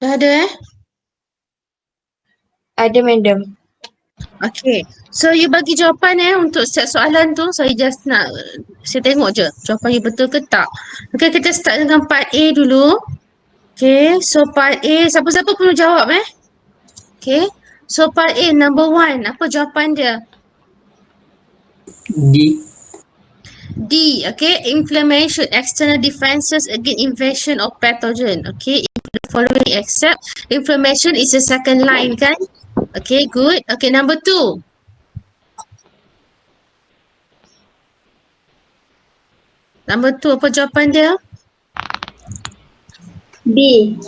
Dah ada Ada, madam. Okay. So you bagi jawapan untuk setiap soalan tu. Saya just nak saya tengok je jawapan you betul ke tak. Okay, kita start dengan part A dulu. Okay, so part A siapa-siapa perlu jawab Okay. So part A number 1, apa jawapan dia? D. D, okay, inflammation, external defenses against invasion of pathogen. Okay, the following except inflammation is the second line kan? Okay, good. Okay, number 2. Number 2, apa jawapan dia? B.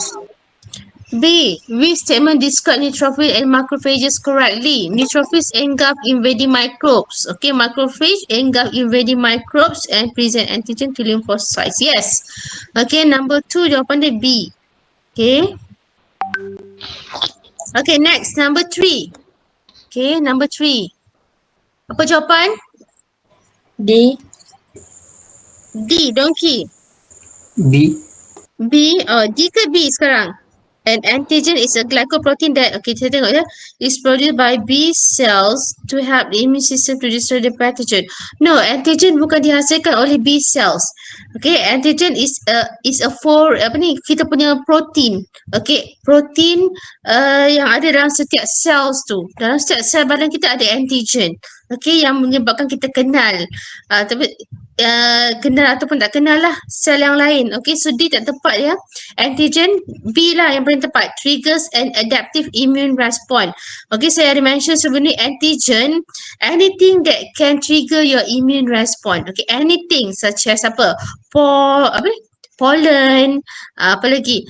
B. Which statement describe neutrophil and macrophages correctly? Neutrophils engulf invading microbes. Okay, macrophage engulf invading microbes and present antigen to lymphocytes. Yes. Okay, number 2, jawapan dia B. Okay. Okay, next, number 3. Okay, number 3. Apa jawapan? D. D, donkey. B. B, D ke B sekarang? An antigen is a glycoprotein that, okay, saya tengok is produced by B cells to help the immune system to destroy the pathogen. No, antigen bukan dihasilkan oleh B cells. Okay, antigen is a kita punya protein. Okay, protein yang ada dalam setiap cells tu. Dalam setiap sel badan kita ada antigen. Okay, yang menyebabkan kita kenal. Tapi kenal ataupun tak kenal lah sel yang lain. Okay, so D tak tepat ya. Antigen B lah yang paling tepat. Triggers an adaptive immune response. Okay, saya ada mention sebelum ni antigen, anything that can trigger your immune response. Okay, anything such as pollen, apa lagi?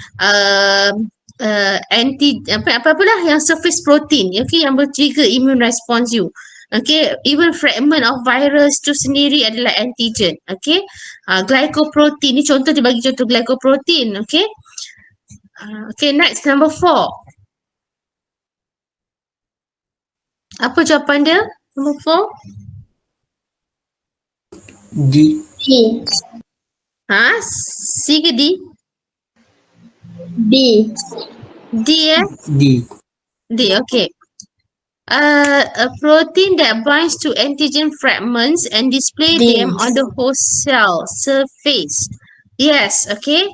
Apa-apalah yang surface protein, okay, yang trigger immune response you. Okay, even fragment of virus tu sendiri adalah antigen. Okay, glycoprotein ni contoh, dia bagi contoh glycoprotein. Okay, okay, next, number 4. Apa jawapan dia? Number 4. D. D. C ke D? D. D D. D, okay. A protein that binds to antigen fragments and display D. them on the host cell surface. Yes, okay.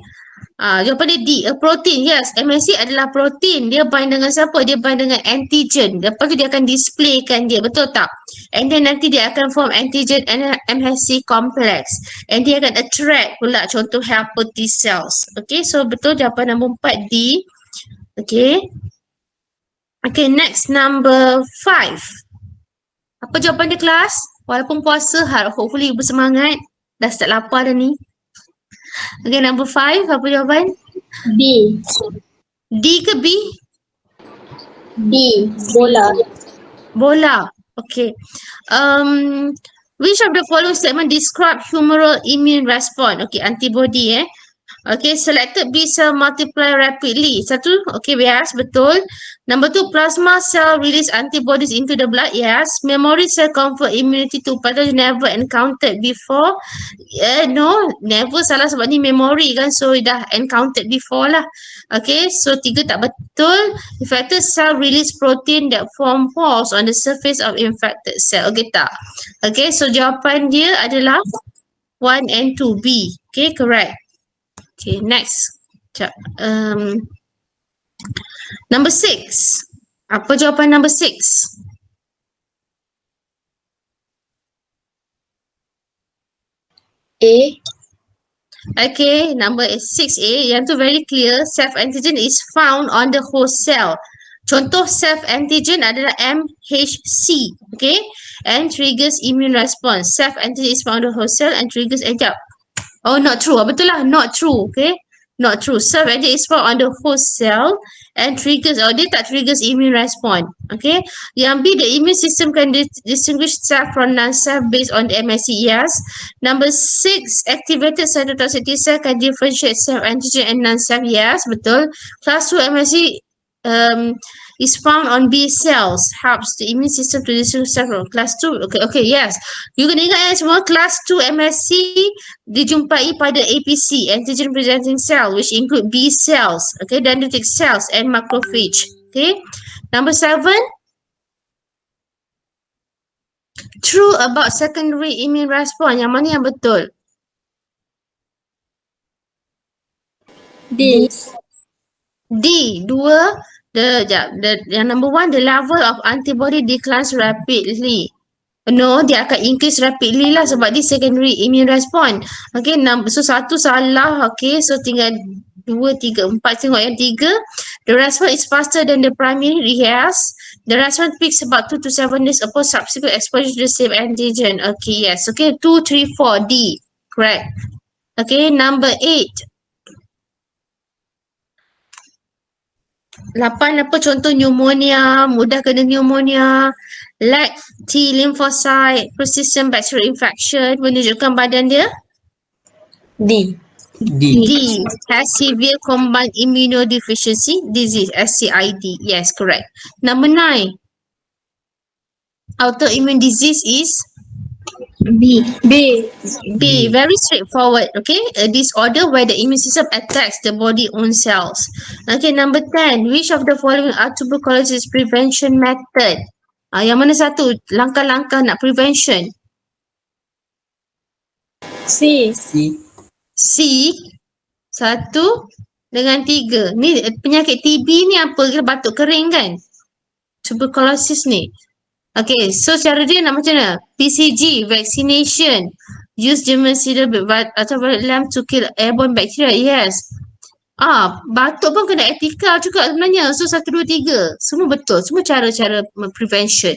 Jawapan dia D, a protein. Yes, MSC adalah protein. Dia bind dengan siapa? Dia bind dengan antigen. Lepas tu dia akan displaykan dia, betul tak? And then nanti dia akan form antigen and MSC complex. And dia akan attract pula contoh helper T cells. Okay, so betul jawapan nombor 4 D. Okay. Okay, next, number 5. Apa jawapan dia, kelas? Walaupun puasa, hopefully bersemangat. Dah start lapar dah ni. Okay, number 5. Apa jawapan? D. D ke B? D. Bola. Bola. Okay. Which of the following statement describe humoral immune response? Okay, antibody Okay, selected B cell multiply rapidly. Satu, okay, yes, betul. Number 2, plasma cell release antibodies into the blood. Yes. Memory cell confer immunity to pathogen never encountered before. No, never salah sebab ni memory kan. So, dah encountered before lah. Okay, so 3 tak betul. Infected cell release protein that form pores on the surface of infected cell. Okay, tak. Okay, so jawapan dia adalah 1 and 2, B. Okay, correct. Okay, next. Number 6. Apa jawapan number 6? A. Okay, number 6A. Yang tu very clear. Self-antigen is found on the host cell. Contoh self-antigen adalah MHC. Okay, and triggers immune response. Self-antigen is found on the host cell and triggers Oh, not true. Betul lah. Not true. Okay. Not true. Self-antigen is found on the host cell and triggers, dia tak triggers immune response. Okay. Yang B, the immune system can distinguish self from non-self based on the MSC. Yes. Number 6, activated cytotoxic T cell can differentiate self-antigen and non-self. Yes, betul. Class 2 MSC is found on B cells, helps the immune system to distribute several. Class 2, okay, yes. You kena ingat semua, class 2 MSC dijumpai pada APC, antigen presenting cell, which include B cells, okay, dendritic cells and macrophage. Okay. Number 7, true about secondary immune response. Yang mana yang betul? D. D, dua. Yang number 1, the level of antibody declines rapidly. No, dia akan increase rapidly lah sebab dia secondary immune response. Okay, so 1 salah. Okay, so tinggal 2, 3, 4. Tengok yang 3. The response is faster than the primary. Yes. The response peaks about 2 to 7 days upon subsequent exposure to the same antigen. Okay, yes. Okay, 2, 3, 4, D. Correct. Okay, number 8. 8 apa contoh pneumonia, mudah kena pneumonia, lack T lymphocyte, persistent bacterial infection, menunjukkan badan dia D. D. D, has severe combined immunodeficiency disease, SCID. Yes, correct. Number 9, autoimmune disease is B. B. B, B. very straightforward. Okay, a disorder where the immune system attacks the body own cells. Okay, number 10, which of the following are tuberculosis prevention method? Yang mana satu langkah-langkah nak prevention? C. C. C, 1 dengan 3. Ni penyakit TB ni apa? Dia batuk kering kan? Tuberculosis ni. Okay, so cara dia nak macam mana? PCG, vaccination, use germicidal atau lamp to kill airborne bacteria. Yes. Batuk pun kena etika juga sebenarnya. So 1, 2, 3. Semua betul. Semua cara-cara prevention.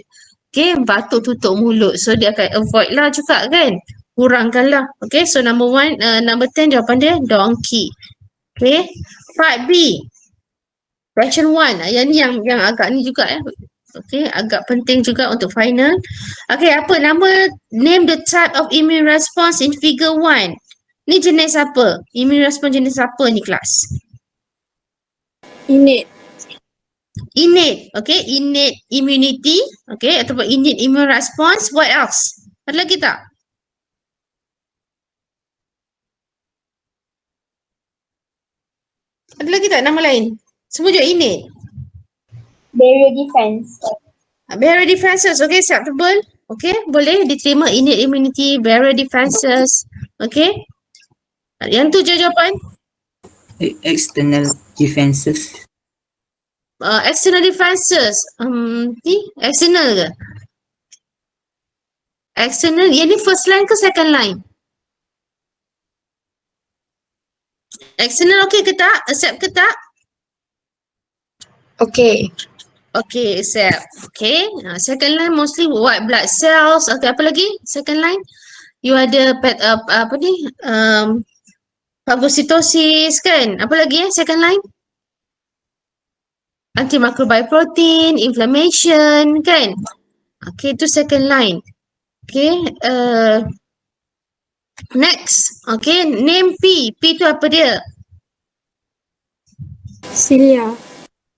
Okay, batuk tutup mulut. So dia akan avoid lah juga kan. Kurangkan lah. Okay, so number 10 jawapan dia donkey. Okay, part B. Question 1. Yang ni yang agak ni juga Okay, agak penting juga untuk final. Okay, apa nama, name the type of immune response in figure 1. Ni jenis apa? Immune response jenis apa ni kelas? Innate. Innate, okay, innate immunity, okay, ataupun innate immune response. What else? Ada lagi tak? Ada lagi tak nama lain? Semua je innate. Barrier defense. Barrier defenses, okay, acceptable. Okay, boleh diterima innate immunity, barrier defenses. Okay. Yang tu je jawapan. External defenses. External defenses. Ni external ke? External, yang ni first line ke second line? External okay ke tak? Accept ke tak? Okay. Okay, accept. Okay. Second line mostly white blood cells. Okay, apa lagi? Second line. You ada apa ni? Phagocytosis kan? Apa lagi second line? Antimicrobial protein, inflammation kan? Okay, itu second line. Okay, next. Okay, name P. P tu apa dia? Cilia.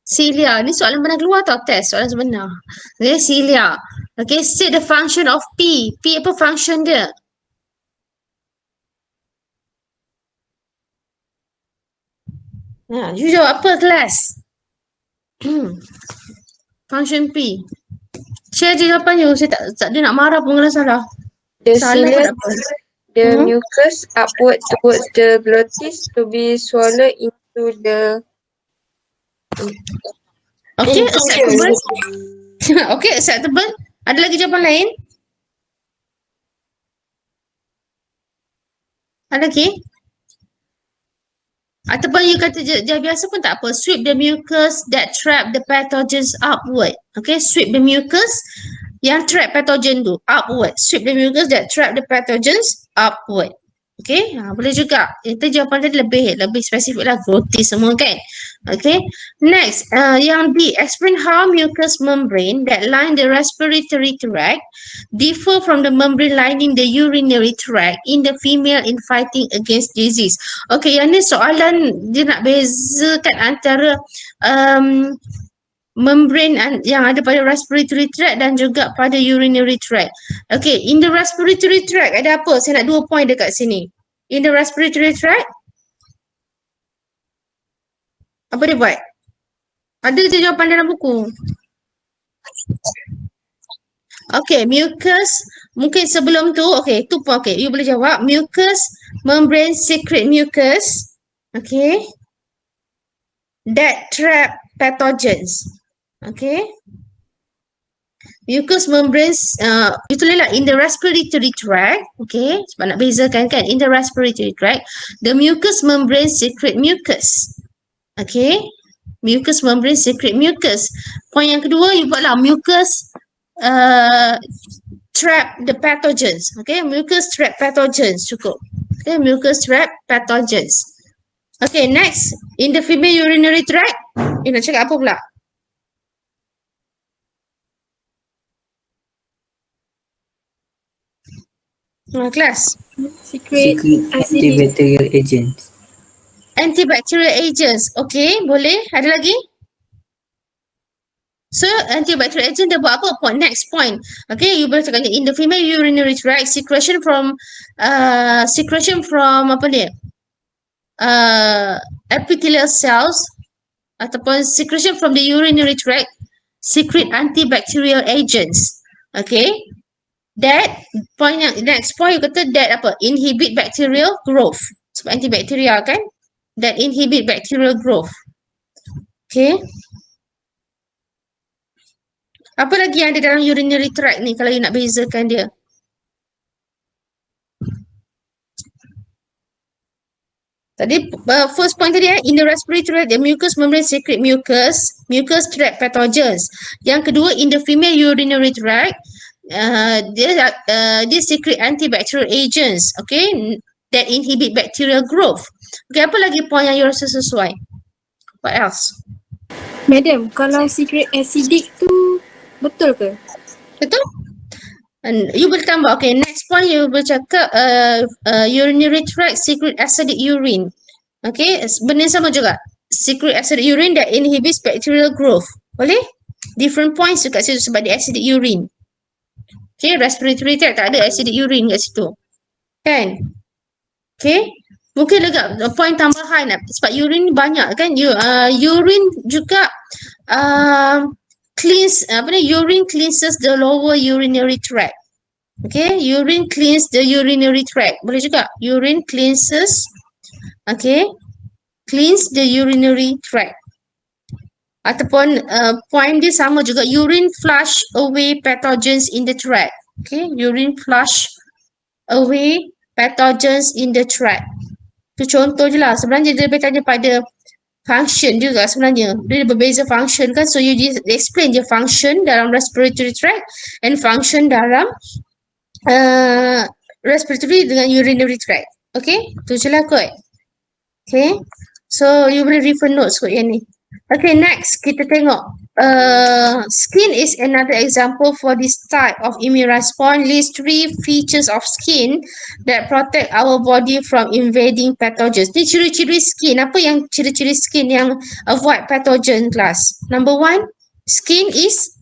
Cilia. Ni soalan pernah keluar tau test. Soalan sebenar. Okay, cilia. Okay, state the function of P. P apa function dia? You jawab apa kelas? Function P. Share je jawapannya. Saya tak dia nak marah pun kalau salah. The Salah pun cilia, tak apa. the mucus upward towards the glottis to be swallowed into the Okay, into acceptable. Okay, acceptable. Ada lagi jawapan lain? Ada lagi? Ataupun you kata je biasa pun tak apa. Sweep the mucus that trap the pathogens upward. Okay, sweep the mucus yang trap pathogen tu upward. Sweep the mucus that trap the pathogens upward. Okay, boleh juga. Itu jawapan tadi lebih spesifik lah, growth semua kan. Okay, next, yang D, explain how mucous membrane that line the respiratory tract differ from the membrane lining the urinary tract in the female in fighting against disease. Okay, yang ni soalan dia nak bezakan antara membrane yang ada pada respiratory tract dan juga pada urinary tract. Okay, in the respiratory tract ada apa? Saya nak 2 point dekat sini. In the respiratory tract, apa dia buat? Ada je jawapan dalam buku. Okay, mucus, mungkin sebelum tu, okay, tu pun okay, you boleh jawab. Mucus membrane secrete mucus, okay, that trap pathogens. Okay. Mucous membranes, itulah in the respiratory tract, okay, sebab nak bezakan kan, in the respiratory tract, the mucous membrane secrete mucus, okay, mucous membrane secrete mucus. Point yang kedua, you buatlah mucus trap the pathogens, okay, mucus trap pathogens, cukup, okay, mucus trap pathogens. Okay, next, in the female urinary tract, you nak cakap apa pula? Kelas. Secret acidic. antibacterial agents. Antibacterial agents. Okay, boleh. Ada lagi? So, antibacterial agent dia buat apa? Next point. Okay, you boleh cakap in the female urinary tract, secretion from apa ni? Epithelial cells ataupun secretion from the urinary tract secrete antibacterial agents. Okay. That point yang next point you kata that apa? Inhibit bacterial growth. Sebab antibacterial kan? That inhibit bacterial growth. Okay. Apa lagi yang ada dalam urinary tract ni kalau you nak bezakan dia? Tadi first point tadi in the respiratory tract the mucous membrane secrete mucus tract pathogens. Yang kedua in the female urinary tract dia secrete antibacterial agents, okay, that inhibit bacterial growth. Okay, apa lagi point yang you rasa sesuai? What else? Madam, kalau secret acidic tu betul ke? Betul? And you boleh tambah. Okay, next point you bercakap urinary tract secrete acidic urine. Okay, benda sama juga. Secrete acidic urine that inhibits bacterial growth. Boleh? Different points dekat situ sebab dia acidic urine. Okay, respiratory tract tak ada acidic urine kat situ. Kan? Okay. Mungkin agak point tambahan sebab urine banyak kan. Urine juga urine cleanses the lower urinary tract. Okay, urine cleans the urinary tract. Boleh juga. Urine cleanses, okay, cleans the urinary tract. Ataupun point dia sama juga. Urine flush away pathogens in the tract. Okay, urine flush away pathogens in the tract. Itu contoh je lah. Sebenarnya dia lebih tanya pada function juga sebenarnya. Dia berbeza function kan. So you explain je function dalam respiratory tract and function dalam respiratory dengan urinary tract. Okay, tu je lah kot. Okay, so you boleh refer notes kot yang ni. Okay, next kita tengok. Skin is another example for this type of immune response. List 3 features of skin that protect our body from invading pathogens. Ni ciri-ciri skin. Apa yang ciri-ciri skin yang avoid pathogen class? Number 1, skin is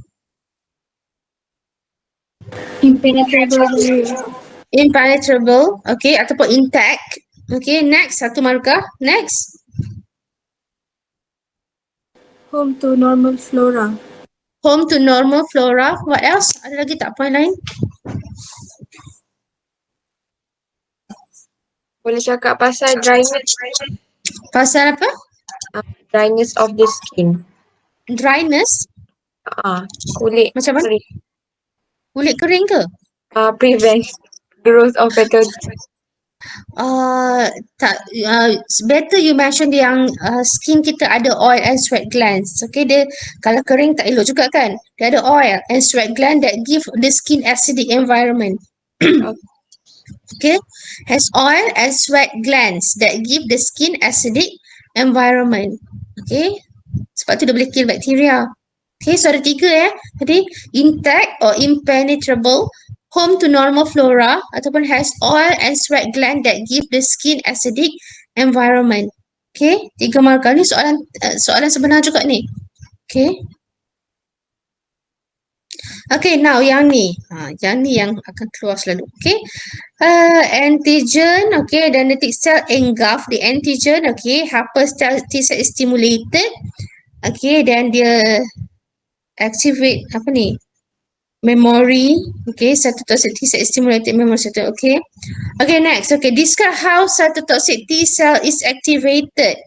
Impenetrable barrier. impenetrable, okay, ataupun intact. Okay, next, satu markah. Next, Home to normal flora. home to normal flora. What else? Ada lagi tak point lain? Boleh cakap pasal dryness, Pasal apa? dryness of the skin. Dryness? Kulit Macam mana? kering. Kulit kering ke? Prevent growth of pathogen. Tak, better you mention yang skin kita ada oil and sweat glands. Okay, dia kalau kering tak elok juga kan. Dia ada oil and sweat gland that give the skin acidic environment. Okay, has oil and sweat glands that give the skin acidic environment. Okay, sebab tu dia boleh kill bacteria. Okay, so ada tiga tadi, intact or impenetrable, home to normal flora, ataupun has oil and sweat gland that give the skin acidic environment. Okay, tiga markah ni soalan sebenar juga ni. Okay. Okay, now yang ni. Yang ni yang akan keluar selalu. Okay. Antigen, okay, dendritic cell engulf the antigen, okay, helper T cell is stimulated, okay, then dia activate apa ni? Memory, okay, cytotoxic T cell is stimulated memory cell, okay. Okay, next, okay, describe how cytotoxic T cell is activated.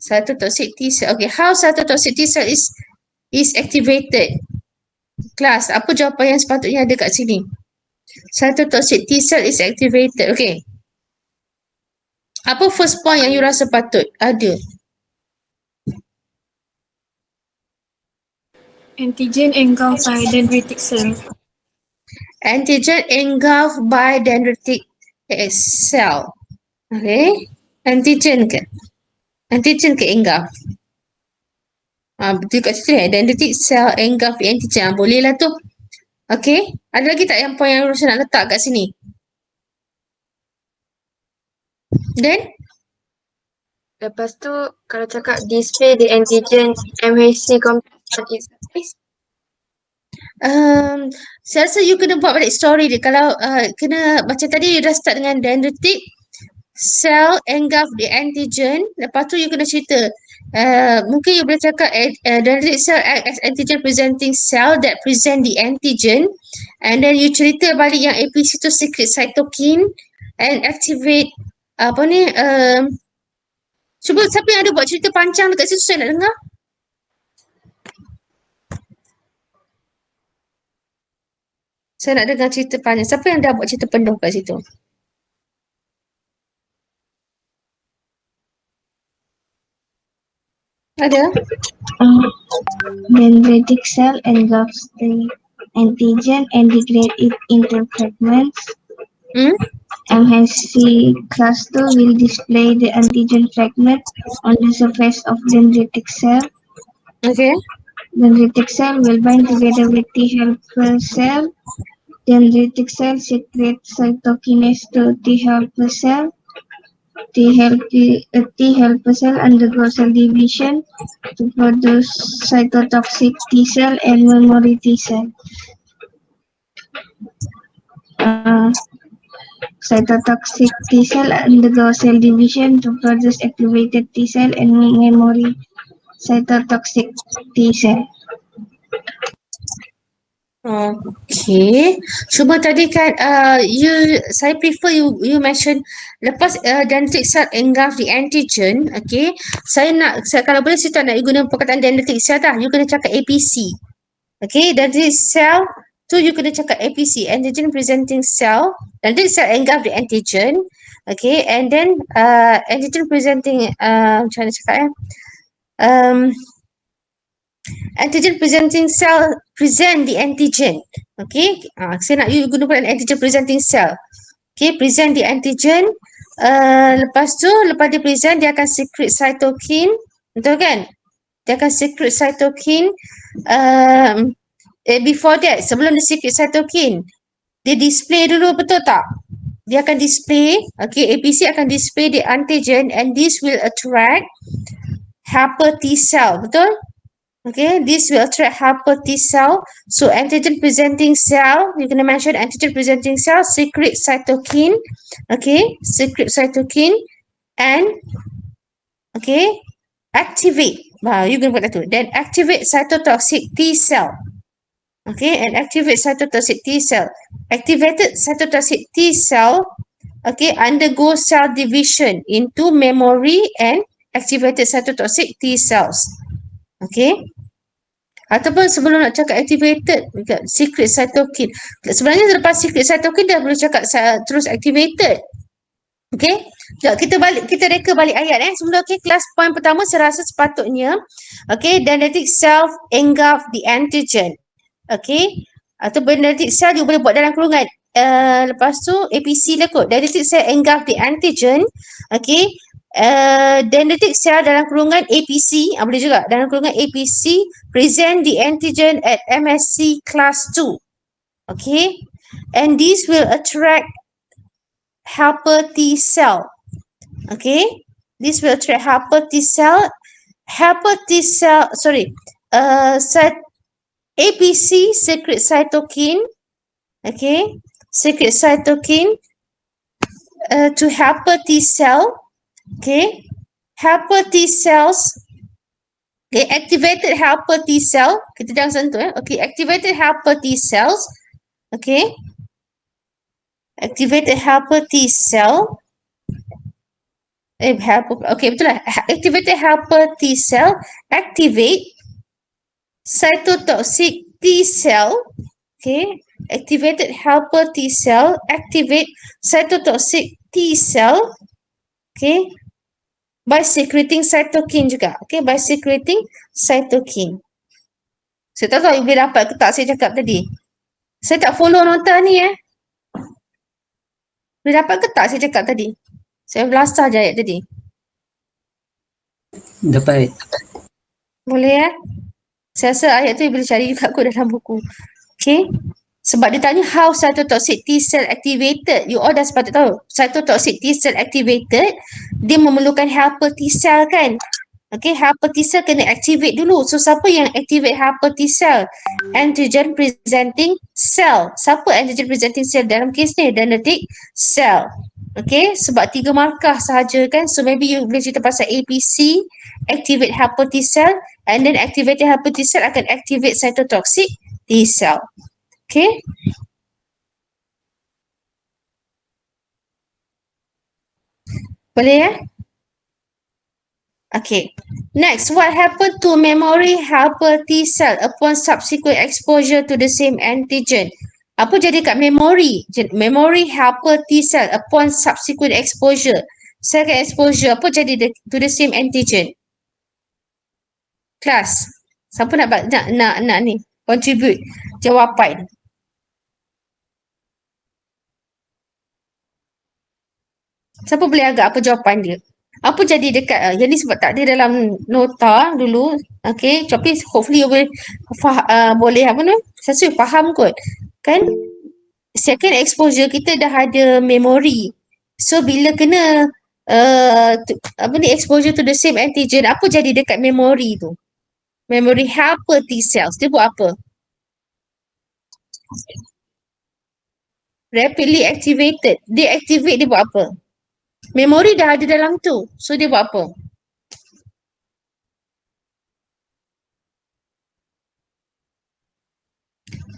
Cytotoxic T cell, okay, how cytotoxic T cell is activated. Kelas, apa jawapan yang sepatutnya ada kat sini? Cytotoxic T cell is activated. Okay. Apa first point yang you rasa patut ada? Antigen engulfed by dendritic cell. Antigen engulfed by dendritic cell. Okay. Antigen ke? Antigen ke engulf? Betul kat situ dendritic cell engulf antigen. Boleh lah tu. Okay. Ada lagi tak yang point yang Roshan nak letak kat sini? Then? Lepas tu kalau cakap display the antigen MHC complex on its surface. Saya rasa you kena buat balik story dia. Kalau kena macam tadi you dah start dengan dendritic cell engulf the antigen. Lepas tu you kena cerita. Mungkin you boleh cakap dendritic cell as antigen presenting cell that present the antigen, and then you cerita balik yang APC tu secret cytokine and activate apa ni cuba siapa yang ada buat cerita panjang dekat situ, saya nak dengar. Saya nak dengar cerita panjang. Siapa yang dah buat cerita penuh kat situ? Ada? Dendritic cell engulfs the antigen and degrade it into fragments. MHC cluster will display the antigen fragment on the surface of dendritic cell. Okay. Dendritic cell will bind together with T helper cell. Dendritic cell secretes cytokinase to T helper cell. T helper cell undergoes cell division to produce cytotoxic T cell and memory T cell. Cytotoxic T cell undergoes cell division to produce activated T cell and memory cytotoxic T cell. Okay. Cuma tadi kan saya prefer you mention lepas dendritic cell engulf the antigen, okay. Kalau boleh saya tak nak you guna perkataan dendritic cell dah. You kena cakap APC. Okay, dendritic cell tu you kena cakap APC, antigen presenting cell. Dendritic cell engulf the antigen. Okay, and then antigen presenting macam mana cakap antigen presenting cell present the antigen. Okay, saya nak you guna perkataan antigen presenting cell. Okay, present the antigen. Lepas dia present, dia akan secrete cytokine. Betul kan? Dia akan secrete cytokine. Before that, sebelum dia secrete cytokine, dia display dulu, betul tak? Dia akan display, okay, APC akan display the antigen and this will attract helper T cell, betul? Okay, this will attract helper T cell. So antigen presenting cell, you can mention antigen presenting cell secrete cytokine. Okay, secrete cytokine and okay, activate. You can put that too. Then activate cytotoxic T cell. Okay, and activate cytotoxic T cell. Activated cytotoxic T cell, okay, undergo cell division into memory and activated cytotoxic T cells. Okay. Ataupun sebelum nak cakap activated, secret cytokine. Sebenarnya lepas secret cytokine dah boleh cakap terus activated. Okay. Sekejap, kita reka balik ayat Sebelum kelas point pertama saya rasa sepatutnya okay, dendritic cell engulf the antigen. Okay. Atau dendritic cell you boleh buat dalam kurungan lepas tu APC lah kot. Dendritic cell engulf the antigen. Okay. Dendritic cell dalam kurungan APC, boleh juga dalam kurungan APC present the antigen at MSC class 2. Okay. And this will attract helper T cell. Okay. This will attract helper T cell. Helper T cell, sorry. APC secrete cytokine. Okay. Secrete cytokine to helper T cell. Okay. Helper T cells. Okay. Activated helper T cell. Kita jangan sentuh. Okay. Activated helper T cells. Okay. Activated helper T cell. Okay, betul lah. Activated helper T cell activate cytotoxic T cell. Okay. Activated helper T cell activate cytotoxic T cell. Okay. By secreting cytokine juga. Okay. By secreting cytokine. Saya tak tahu you boleh dapat ke tak saya cakap tadi. Saya tak follow nota ni Boleh dapat ke tak saya cakap tadi? Saya belasah je ayat tadi. Dapat. Boleh Saya rasa ayat tu you boleh cari juga kot dalam buku. Okay. Sebab dia tanya how cytotoxic T cell activated. You all dah sepatut tahu. Cytotoxic T cell activated, dia memerlukan helper T cell kan? Okay, helper T cell kena activate dulu. So, siapa yang activate helper T cell? Antigen presenting cell. Siapa antigen presenting cell dalam kes ni? Dendritic cell. Okay, sebab 3 markah sahaja kan? So, maybe you boleh cerita pasal APC, activate helper T cell, and then activated helper T cell akan activate cytotoxic T cell. Okay. Boleh Okay. Next, what happened to memory helper T cell upon subsequent exposure to the same antigen? Apa jadi kat memory? Memory helper T cell upon subsequent exposure. Second exposure, apa jadi to the same antigen? Kelas. Siapa nak ni? Contribute jawapan. Siapa boleh agak apa jawapan dia? Apa jadi dekat, yang ni sebab tak ada dalam nota dulu. Okay, tapi hopefully you boleh, boleh apa ni? Saya rasa you faham kot. Kan? Second exposure kita dah ada memory. So, bila kena exposure to the same antigen, apa jadi dekat memory tu? Memory helper T cells. Dia buat apa? Rapidly activated. Dia activate, dia buat apa? Memory dah ada dalam tu. So, dia buat apa?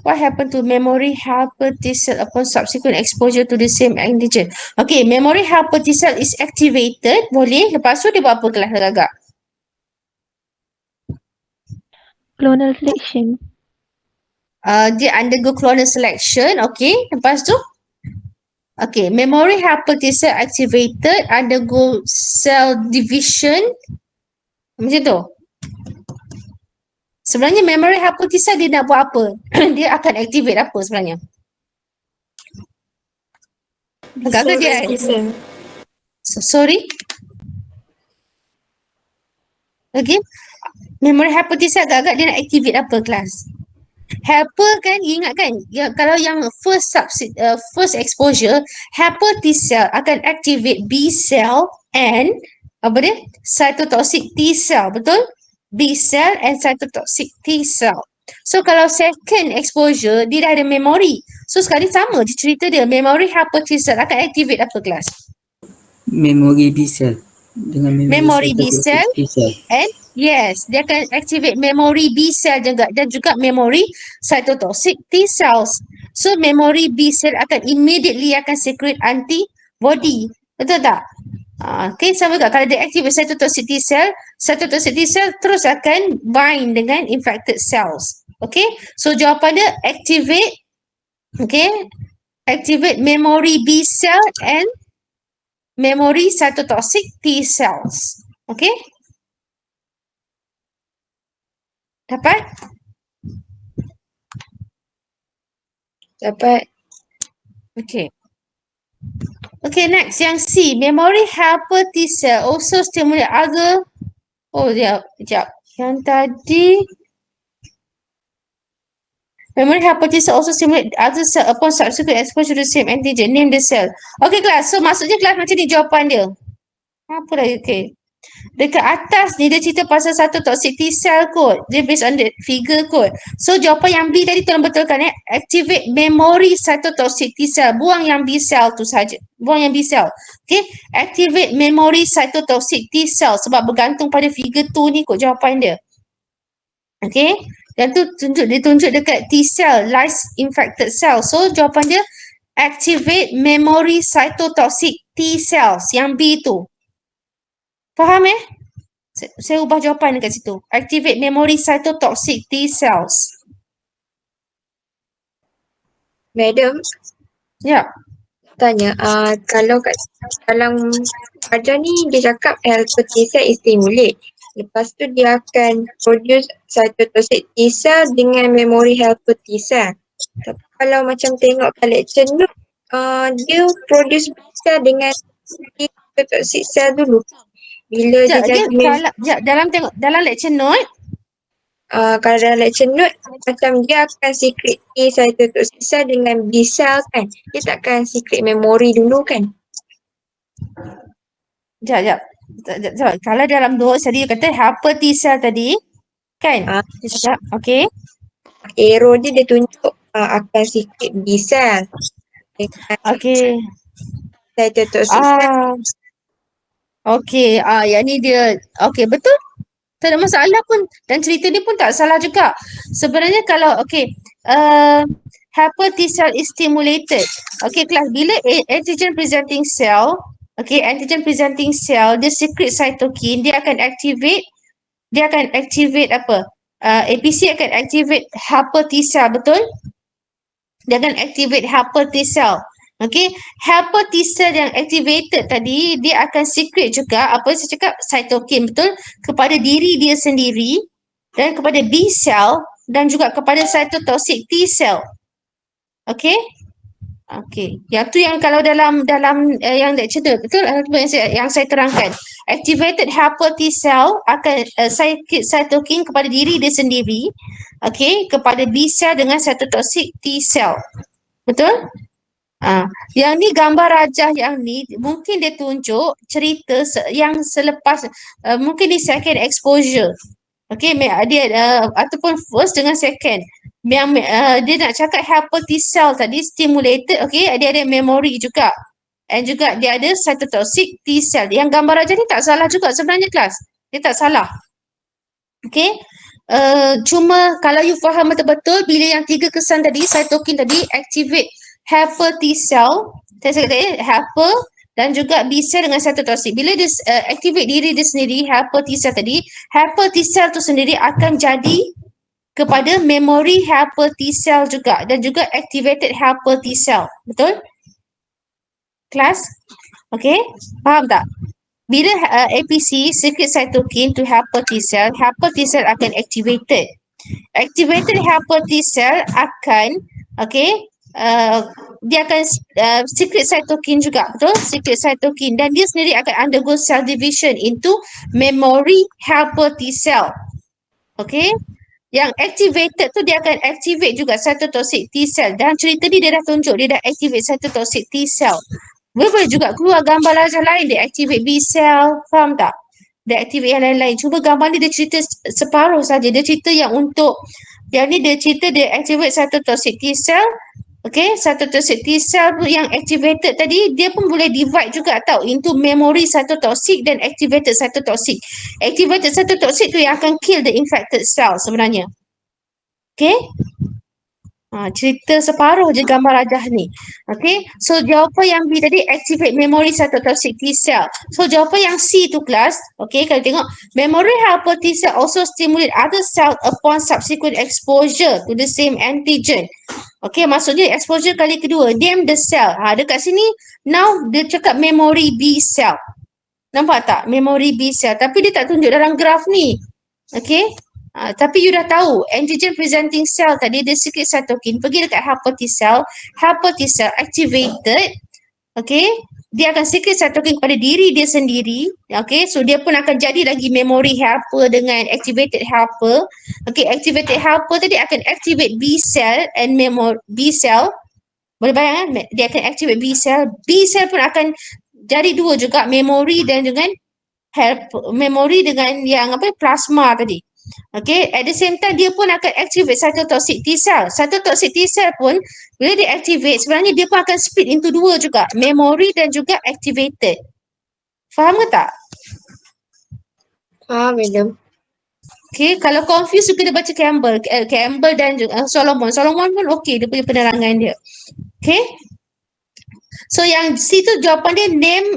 What happened to memory helper T cell upon subsequent exposure to the same antigen? Okay, memory helper T cell is activated. Boleh. Lepas tu dia buat apa kelas agak? Clonal selection. Dia undergo clonal selection. Okay. Lepas tu? Okay. Memory helper T cell activated. Undergo cell division. Macam tu. Sebenarnya memory helper T cell dia nak buat apa? Dia akan activate apa sebenarnya? Agak-agak dia. Sorry? Okay. Memory helper T cell agak-agak dia nak activate apa kelas? Helper kan, ingat kan, kalau yang first exposure, helper T cell akan activate B cell and apa dia? Cytotoxic T cell, betul? B cell and cytotoxic T cell. So kalau second exposure, dia dah ada memory. So sekali sama je cerita dia, memory helper T cell akan activate apa kelas? Memory B cell dengan Memory B cytotoxic cell T cell. and yes, dia akan activate memory B cell juga dan juga memory cytotoxic T cells. So memory B cell akan immediately akan secrete antibody. Betul tak? Okay, sama juga. Kalau dia activate cytotoxic T cell terus akan bind dengan infected cells. Okay, so jawapan dia activate, okay, activate memory B cell and memory cytotoxic T cells. Okay? Dapat? Dapat. Okay. Okay, next. Yang C. Memory helper T cell also stimulate other. Oh, sekejap. Yang tadi. Memory helper T cell also stimulate other cell upon subsequent exposure to the same antigen. Name the cell. Okay, kelas. So, maksudnya kelas macam ni jawapan dia. Apa lagi? Okay. Dekat atas ni dia cerita pasal satu toxic T cell kot. Dia based on the figure kot. So jawapan yang B tadi tolong betulkan Activate memory cytotoxic T cell. Buang yang B cell tu saja. Buang yang B cell. Okay. Activate memory cytotoxic T cell. Sebab bergantung pada figure tu ni kot jawapan dia. Okay. Dan tu ditunjuk dekat T cell. Lice infected cell. So jawapan dia activate memory cytotoxic T cells. Yang B tu. Faham Saya ubah jawapan dekat situ. Activate memory cytotoxic T cells. Madam, Ya. tanya, kalau kat dalam ajar ni dia cakap helper T cell is stimulate. Lepas tu dia akan produce cytotoxic T cell dengan memory helper T cell. Tapi kalau macam tengok kat lecture note, dia produce B cell dengan cytotoxic cell dulu. Bila dia jadi Dalam lecture note, kalau dalam lecture note macam dia akan secret A cytotoxic cell dengan B cell kan. Dia takkan secret memory dulu kan. Sekejap. Kalau dalam notes tadi dia kata helper T cell tadi, kan? Dia cakap, okay. Arrow dia tunjuk akan secret B cell dengan Okay. cytotoxic cell. Okay. Yang ni dia, okay, betul? Tak ada masalah pun. Dan cerita ni pun tak salah juga. Sebenarnya kalau, okay, helper T cell is stimulated. Okay, kelas. Bila antigen presenting cell, okay, antigen presenting cell, dia secret cytokine, dia akan activate apa? APC akan activate helper T cell, betul? Dia akan activate helper T cell. Okay, helper T cell yang activated tadi, dia akan secret juga, apa saya cakap, cytokine, betul? Kepada diri dia sendiri dan kepada B cell dan juga kepada cytotoxic T cell. Okay? Okay. Yang tu yang kalau dalam yang lecture tu, betul? Yang saya terangkan. Activated helper T cell akan cytokine kepada diri dia sendiri. Okay? Kepada B cell dengan cytotoxic T cell. Betul? Yang ni gambar rajah yang ni mungkin dia tunjuk cerita yang selepas mungkin di second exposure. Okay, dia ataupun first dengan second. Yang dia nak cakap helper T cell tadi stimulated, okay, dia ada memory juga. And juga dia ada cytotoxic T cell. Yang gambar rajah ni tak salah juga sebenarnya kelas. Dia tak salah. Okay. Cuma kalau you faham betul-betul bila yang 3 kesan tadi, cytokine tadi activate helper T cell, saya kata helper dan juga B cell dengan cytotoxic. Bila dia activate diri dia sendiri, helper T cell tadi, helper T cell tu sendiri akan jadi kepada memory helper T cell juga dan juga activated helper T cell. Betul? Kelas? Okay? Faham tak? Bila APC secret cytokine to helper T cell akan activated. Activated helper T cell akan, okay, dia akan secret cytokine juga, betul? Secret cytokine dan dia sendiri akan undergo cell division into memory helper T cell. Okay? Yang activated tu dia akan activate juga cytotoxic T cell. Dan cerita ni dia dah tunjuk dia dah activate cytotoxic T cell. Boleh juga keluar gambar rajah lain dia activate B cell, faham tak? Dia activate yang lain-lain. Cuma gambar ni dia cerita separuh saja. Dia cerita yang untuk yang ni dia cerita dia activate cytotoxic T cell. Okay, cytotoxic T cell yang activated tadi dia pun boleh divide juga tau into memory cytotoxic dan activated cytotoxic. Activated cytotoxic tu yang akan kill the infected cell sebenarnya. Okay? Cerita separuh je gambar rajah ni. Okay? So, jawapan yang B tadi, activate memory cytotoxic T cell. So, jawapan yang C tu kelas, okay, kalau tengok, memory helper T cell also stimulate other cell upon subsequent exposure to the same antigen. Okay, maksudnya exposure kali kedua, name the cell. Dekat sini, now dia cakap memory B cell. Nampak tak? Memory B cell. Tapi dia tak tunjuk dalam graf ni. Okay? Tapi you dah tahu antigen presenting cell tadi dia secret cytokine pergi dekat helper T cell activated, okay, dia akan secret cytokine kepada diri dia sendiri, okay, so dia pun akan jadi lagi memory helper dengan activated helper, okay, activated helper tadi akan activate B cell and B cell, boleh bayang kan, dia akan activate B cell pun akan jadi dua juga, memory dan dengan memory dengan yang apa plasma tadi. Okay, at the same time dia pun akan activate cytotoxic T cell. Cytotoxic T cell pun bila dia activate sebenarnya dia pun akan split into dua juga, memory dan juga activated. Faham ke tak? Faham, madam. Okay, kalau confused you kena baca Campbell dan Solomon. Solomon pun okay dia punya penerangan dia. Okay. So yang situ jawapan dia name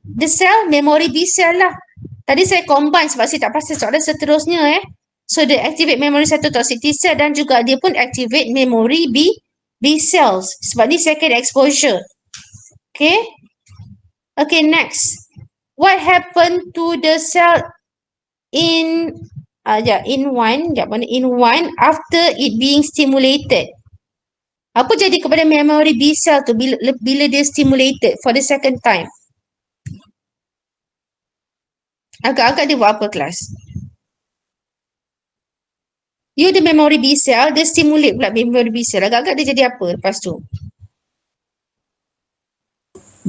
the cell, memory B cell lah. Tadi saya combine sebab saya tak pasti soalan seterusnya. So dia activate memory cytotoxic T cell dan juga dia pun activate memory B cells. Sebab ni second exposure. Okay. Okay, next. What happened to the cell in one after it being stimulated? Apa jadi kepada memory B cell tu bila dia stimulated for the second time? Agak-agak dia buat apa kelas? You the memory B cell, dia stimulate pula memory B cell. Agak-agak dia jadi apa lepas tu?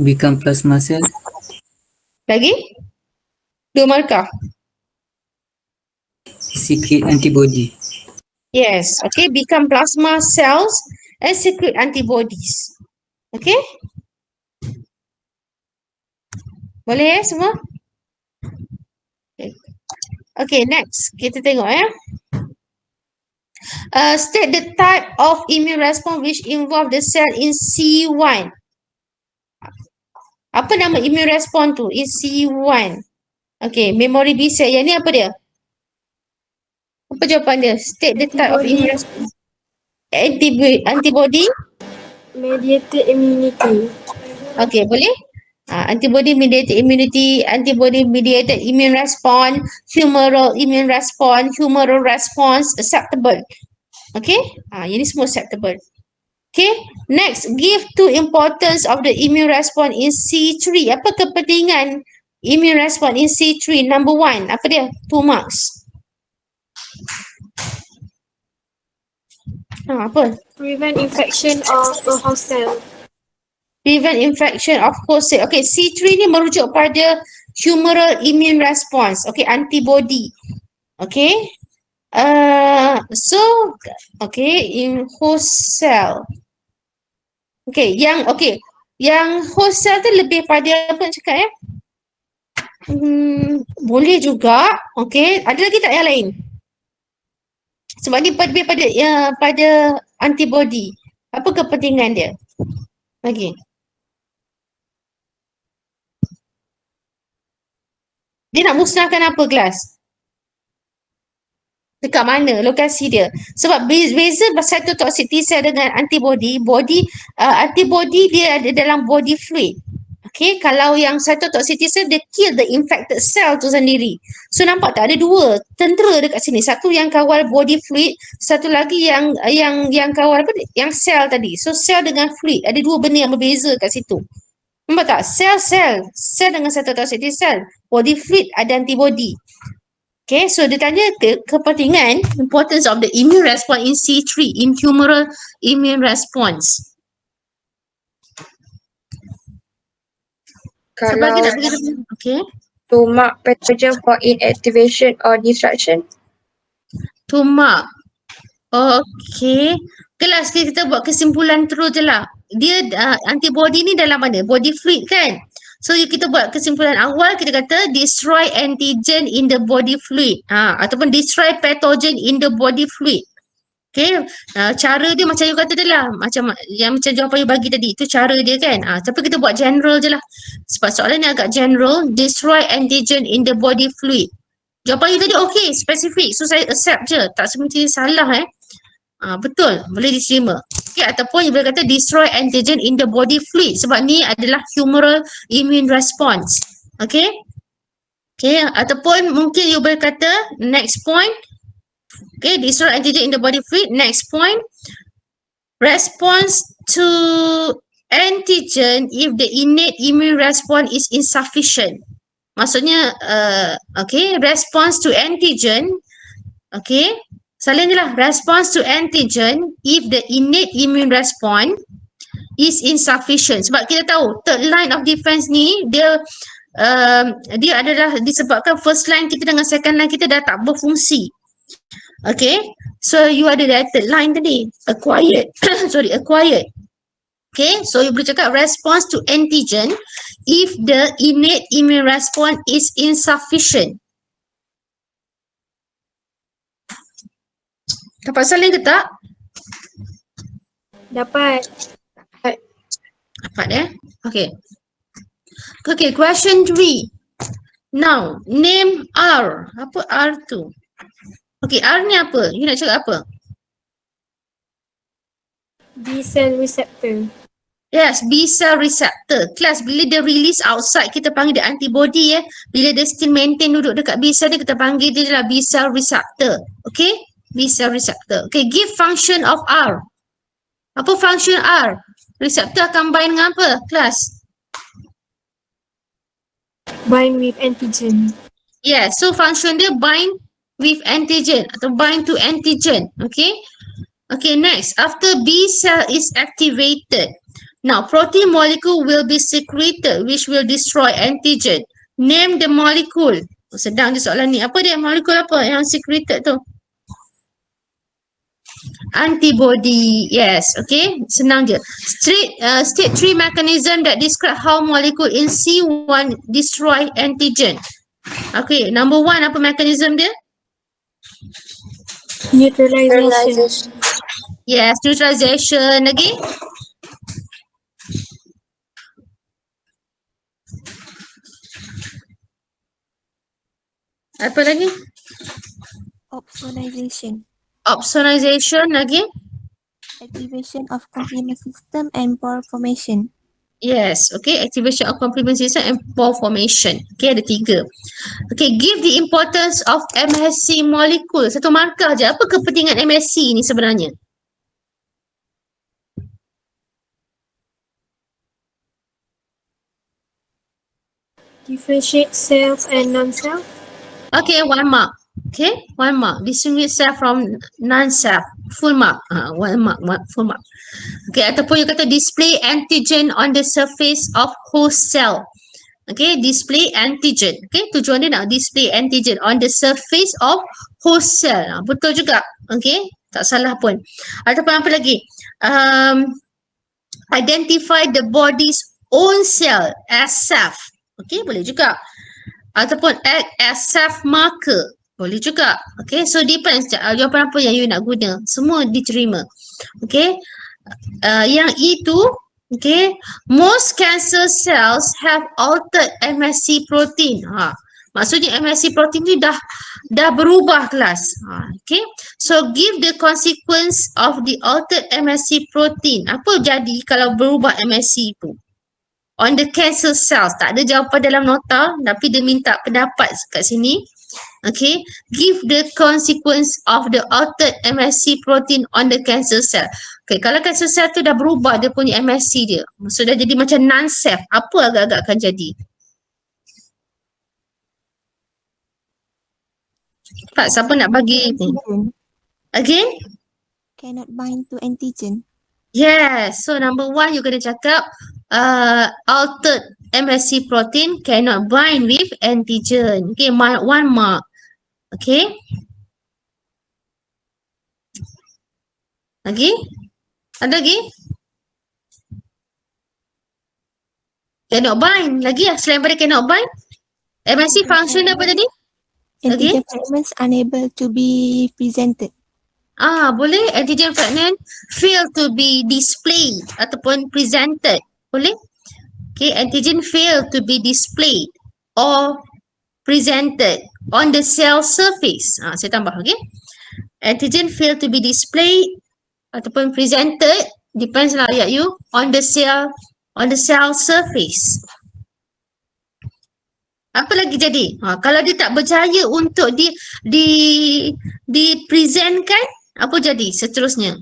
Become plasma cell. Lagi? Dua markah. Secret antibody. Yes, okay. Become plasma cells and secrete antibodies. Okay? Boleh semua? Okay, next. Kita tengok state the type of immune response which involve the cell in C1. Apa nama immune response tu? In C1. Okay, memory B cell. Yang ni apa dia? Apa jawapan dia? State the type of immune response. Antibody? Mediated immunity. Okay, boleh? Antibody mediated immunity, antibody mediated immune response, humoral immune response, humoral response, acceptable. Okay? Ini semua acceptable. Okay, next, give two importance of the immune response in C3. Apa kepentingan immune response in C3? Number one, apa dia? 2 marks. Apa? Prevent infection of a host cell. Prevent infection of host cell. Okay, C3 ni merujuk pada humoral immune response. Okay, antibody. Okay. In host cell. Okay, yang host cell tu lebih pada apa nak cakap boleh juga. Okay, ada lagi tak yang lain? Sebab ni lebih pada antibody. Apa kepentingan dia? Lagi. Dia nak musnahkan apa kelas? Dekat mana lokasi dia? Sebab beza cytotoxic T cell dengan antibody, antibody dia ada dalam body fluid. Okay, kalau yang cytotoxic T cell dia kill the infected cell tu sendiri. So nampak tak ada dua tentera dekat sini. Satu yang kawal body fluid, satu lagi yang kawal apa? Yang sel tadi. So sel dengan fluid ada dua benda yang berbeza kat situ. Nampak tak? Sel dengan cytotoxic T cell, body fluid ada antibody. Okay, so dia tanya kepentingan importance of the immune response in C3, in humoral immune response. Kalau okay. to mark pathogen for inactivation or destruction. To mark. Okay. Kelas kita buat kesimpulan terus je lah. Dia antibody ni dalam mana? Body fluid kan? So kita buat kesimpulan awal, kita kata destroy antigen in the body fluid. Ataupun destroy pathogen in the body fluid. Okay, cara dia macam you kata je lah. Macam jawapan you bagi tadi. Itu cara dia kan. Tapi kita buat general je lah. Sebab soalan ni agak general. Destroy antigen in the body fluid. Jawapan you tadi okay, spesifik. So saya accept je. Tak semestinya salah betul, boleh diterima. Okay, ataupun you boleh kata destroy antigen in the body fluid sebab ni adalah humoral immune response. Okay. Okay, ataupun mungkin you boleh kata next point Okay, destroy antigen in the body fluid. Next point, response to antigen if the innate immune response is insufficient. Maksudnya, okay, response to antigen, okay, salin je lah, response to antigen if the innate immune response is insufficient. Sebab kita tahu third line of defense ni dia adalah disebabkan first line kita dengan second line kita dah tak berfungsi. Okay, so you ada that third line tadi, acquired. Sorry, acquired. Okay, so you boleh cakap response to antigen if the innate immune response is insufficient. Dapat salin ke tak? Dapat. Dapat Okay. Okay, question 3. Now, name R. Apa R tu? Okay, R ni apa? You nak cakap apa? B cell receptor. Yes, B cell receptor. Kelas, bila dia release outside, kita panggil dia antibody Bila dia still maintain duduk dekat B cell dia, kita panggil dia lah B cell receptor. Okay? B cell receptor. Okay, give function of R. Apa function R? Receptor akan bind dengan apa? Kelas? Bind with antigen. Yes, so function dia bind with antigen atau bind to antigen. Okay? Okay, next. After B cell is activated, now protein molecule will be secreted which will destroy antigen. Name the molecule. Sedang je soalan ni. Apa dia? Molekul apa yang secreted tu? Antibody. Yes, okay. Senang je. State 3 mechanism that describe how molecule in C1 destroy antigen. Okay, number 1 apa mechanism dia? Neutralization. Yes, neutralization. Lagi? Apa lagi? Opsonization. Opsonization. Lagi? Activation of complement system and pore formation. Yes, okay. Activation of complement system and pore formation. Okay, ada 3. Okay, give the importance of MSC molecule. Satu markah je. Apa kepentingan MSC ni sebenarnya? Differentiate self and non-self. Okay, 1 mark. Okay, 1 mark. Distinguish self from non-self. Full mark. 1 mark, full mark. Okay, ataupun you kata display antigen on the surface of host cell. Okay, display antigen. Okay, tujuan dia nak display antigen on the surface of host cell. Betul juga. Okay, tak salah pun. Ataupun apa lagi? Identify the body's own cell as self. Okay, boleh juga. Ataupun act as self marker. Boleh juga. Okay, so depends. Jawapan apa yang you nak guna. Semua diterima. Okay. Yang itu, okay, most cancer cells have altered MSC protein. Maksudnya MSC protein ni dah berubah kelas. Okay, so give the consequence of the altered MSC protein. Apa jadi kalau berubah MSC itu? On the cancer cells. Tak ada jawapan dalam nota, tapi dia minta pendapat kat sini. Okay, give the consequence of the altered MSC protein on the cancer cell. Okay, kalau cancer cell tu dah berubah dia punya MSC dia, maksud dah jadi macam non-self, apa agak-agak akan jadi? Cepat, siapa nak bagi ni? Again? Cannot bind to antigen. Yes, so number 1 you kena cakap altered MSC protein cannot bind with antigen. Okay, 1 mark. Okay. Lagi? Ada lagi? Cannot bind. Lagi lah selain pada cannot bind. MSC function apa tadi? Antigen fragments unable to be presented. Boleh. Antigen fragment fail to be displayed ataupun presented. Boleh? Okay, antigen fail to be displayed or presented on the cell surface. Saya tambah, okay? Antigen fail to be displayed ataupun presented, depends lah ayat you, on the cell surface. Apa lagi jadi? Kalau dia tak berjaya untuk dipresentkan, apa jadi seterusnya?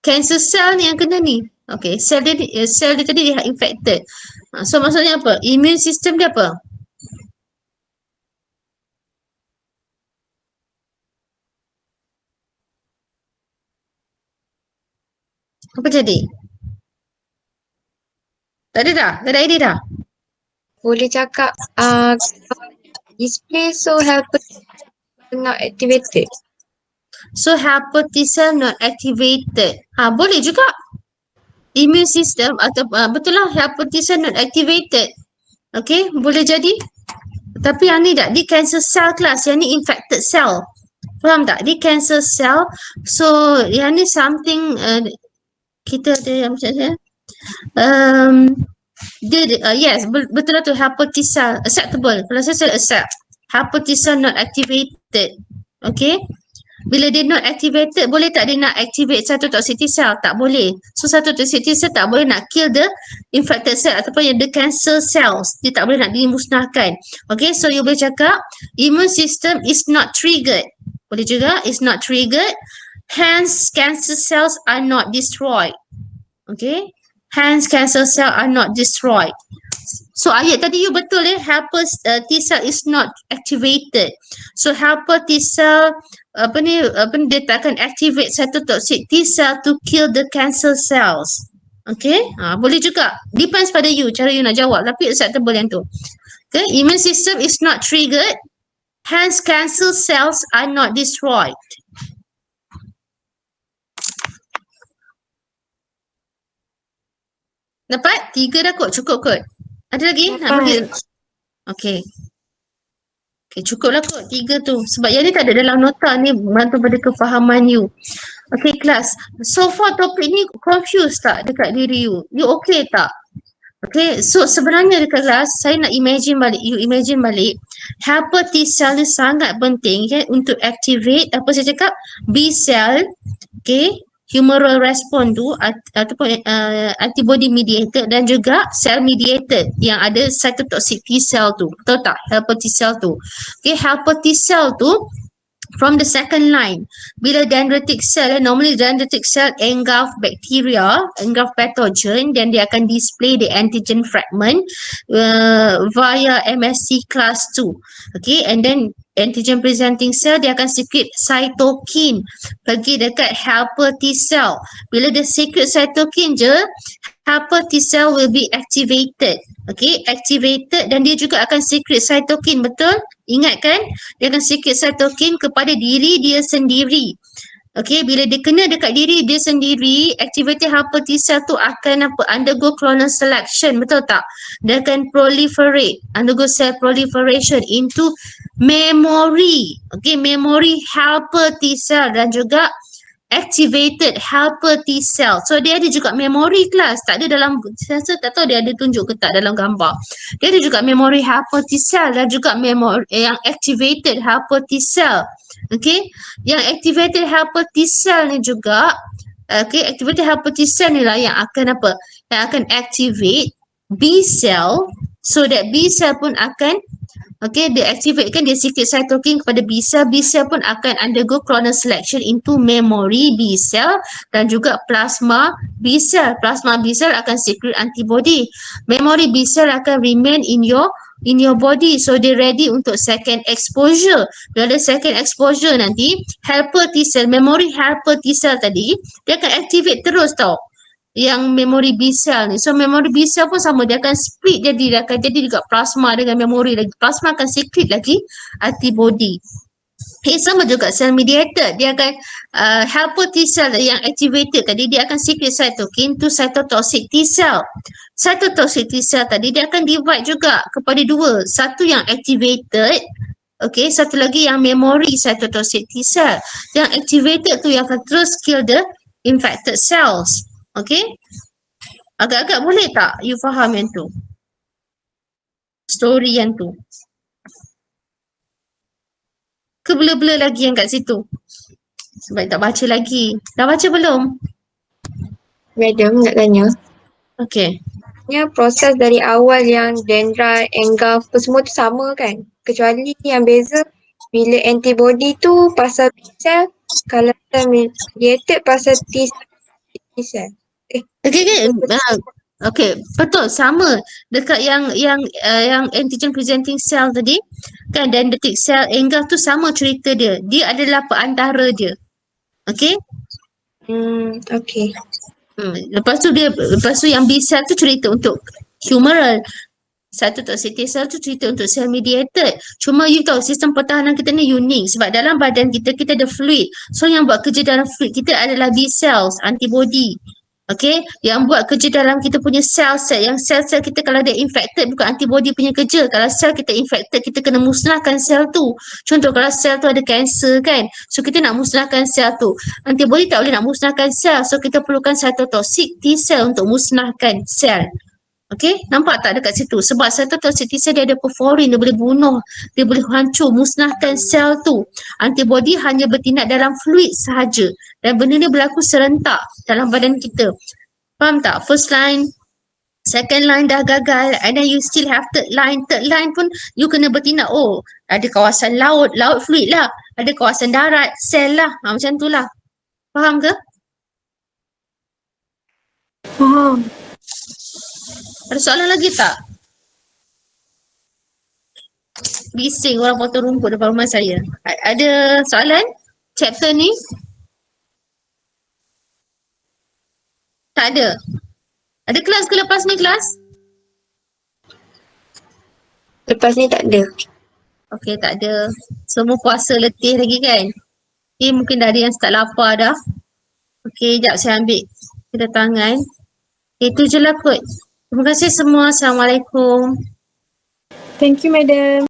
Cancer cell ni yang kena ni. Okay, sel dia tadi dia infected. So maksudnya apa? Immune system dia apa? Apa jadi? Tak ada dah? Tak ada idea dah? Boleh cakap display so helper not activated. So helper T cell not activated. Boleh juga. Immune system atau betul lah helper T cell not activated. Okay, boleh jadi. Tapi yang ni tak, di cancer cell class, yang ni infected cell. Faham tak? Di cancer cell. So yang ni something kita ada yang macam mana? Yes, betul lah tu helper T cell acceptable. Kalau saya accept. Helper T cell not activated. Okay. Bila dia not activated, boleh tak dia nak activate satu toxic T cell? Tak boleh. So satu toxic T cell tak boleh nak kill the infected cell ataupun yang the cancer cells. Dia tak boleh nak dimusnahkan. Okay, so you boleh cakap immune system is not triggered. Boleh juga, is not triggered. Hence, cancer cells are not destroyed. Okay, hence cancer cell are not destroyed. So ayat tadi you betul helper T cell is not activated. So helper T cell dia tak akan activate satu toxic T cell to kill the cancer cells. Okay, boleh juga. Depends pada you, cara you nak jawab. Tapi acceptable yang tu. Okay, immune system is not triggered. Hence cancer cells are not destroyed. Dapat? 3 dah kot, cukup kot. Ada lagi? Nak bagi? Okay. Okay, cukuplah kot 3 tu. Sebab yang ni tak ada dalam nota ni, bantu pada kefahaman you. Okay, kelas. So far topik ni confused tak dekat diri you? You okay tak? Okay, so sebenarnya dekat kelas, saya nak imagine balik, you imagine balik, helper T cell ni sangat penting untuk activate, apa saya cakap, B cell, okay, humoral response tu ataupun antibody mediated dan juga cell mediated yang ada cytotoxic T cell tu. Betul tak? Helper T cell tu. Okay, helper T cell tu from the second line. Bila dendritic cell, normally dendritic cell engulf bacteria, engulf pathogen, dan dia akan display the antigen fragment via MSC class 2. Okay, and then antigen presenting cell dia akan secrete cytokine pergi dekat helper T cell. Bila dia secrete cytokine je, helper T cell will be activated. Okay, activated dan dia juga akan secrete cytokine, betul? Ingat kan? Dia akan secrete cytokine kepada diri dia sendiri. Okay, bila dia kena dekat diri dia sendiri, activated helper T cell tu akan undergo clonal selection, betul tak? Dia akan proliferate, undergo cell proliferation into memory. Okay, memory helper T cell dan juga activated helper T cell. So dia ada juga memory kelas. Tak ada dalam, saya tak tahu dia ada tunjuk ke tak dalam gambar. Dia ada juga memory helper T cell dan juga memory yang activated helper T cell. Okay, yang activated helper T cell ni juga, okay, activated helper T cell ni lah yang akan apa? Yang akan activate B cell, so that B cell pun akan, okay, dia activate kan, dia secrete cytokine kepada B cell. B cell pun akan undergo clonal selection into memory B cell dan juga plasma B cell. Plasma B cell akan secrete antibody. Memory B cell akan remain in your body. So dia ready untuk second exposure. Bila ada second exposure nanti, helper T cell, memory helper T cell tadi, dia akan activate terus tau. Yang memory B cell ni. So memory B cell pun sama, dia akan split jadi, dia akan jadi juga plasma dengan memory lagi. Plasma akan secrete lagi antibody. Sama juga cell mediated, dia akan helper T cell yang activated tadi, dia akan secrete cytokine to cytotoxic T cell. Cytotoxic T cell tadi dia akan divide juga kepada 2. Satu yang activated, okay, satu lagi yang memory cytotoxic T cell. Yang activated tu yang akan terus kill the infected cells. Okay, agak-agak boleh tak you faham yang tu? Story yang tu. Ke blur-blur lagi yang kat situ? Sebab tak baca lagi. Dah baca belum? Madam nak tanya. Okay. proses dari awal yang dendrit, engulf tu semua tu sama kan? Kecuali yang beza bila antibody tu pasal B cell, kalau cell mediated pasal T cell. Okay, okay, betul sama dekat yang antigen presenting cell tadi kan, dendritic cell engulf tu sama cerita dia. Dia adalah perantara dia. Okay? Okay. Lepas tu yang B cell tu cerita untuk humoral. Satu toxic T cell tu cerita untuk cell mediated. Cuma you tahu sistem pertahanan kita ni unik sebab dalam badan kita ada fluid. So yang buat kerja dalam fluid kita adalah B cells, antibody. Okay, yang buat kerja dalam kita punya sel-sel, yang sel-sel kita kalau dia infected bukan antibody punya kerja. Kalau sel kita infected, kita kena musnahkan sel tu. Contoh kalau sel tu ada kanser kan, so kita nak musnahkan sel tu. Antibody tak boleh nak musnahkan sel, so kita perlukan cytotoxic T cell untuk musnahkan sel. Okay, nampak tak dekat situ? Sebab cytotoxic T cell dia ada perforin, dia boleh bunuh, dia boleh hancur, musnahkan sel tu. Antibody hanya bertindak dalam fluid sahaja. Dan benda ni berlaku serentak dalam badan kita. Faham tak? First line, second line dah gagal, and then you still have third line pun you kena bertindak. Oh, ada kawasan laut fluid lah. Ada kawasan darat, sel lah. Macam tu lah. Faham ke? Faham. Ada soalan lagi tak? Bising orang potong rumput depan rumah saya. Ada soalan? Chapter ni? Tak ada. Ada kelas ke lepas ni kelas? Lepas ni tak ada. Okey, tak ada. Semua puasa letih lagi kan? Okay, mungkin dah ada yang start lapar dah. Okey, sekejap saya ambil kedatangan. Okay, itu je lah kot. Terima kasih semua. Assalamualaikum. Thank you, madam.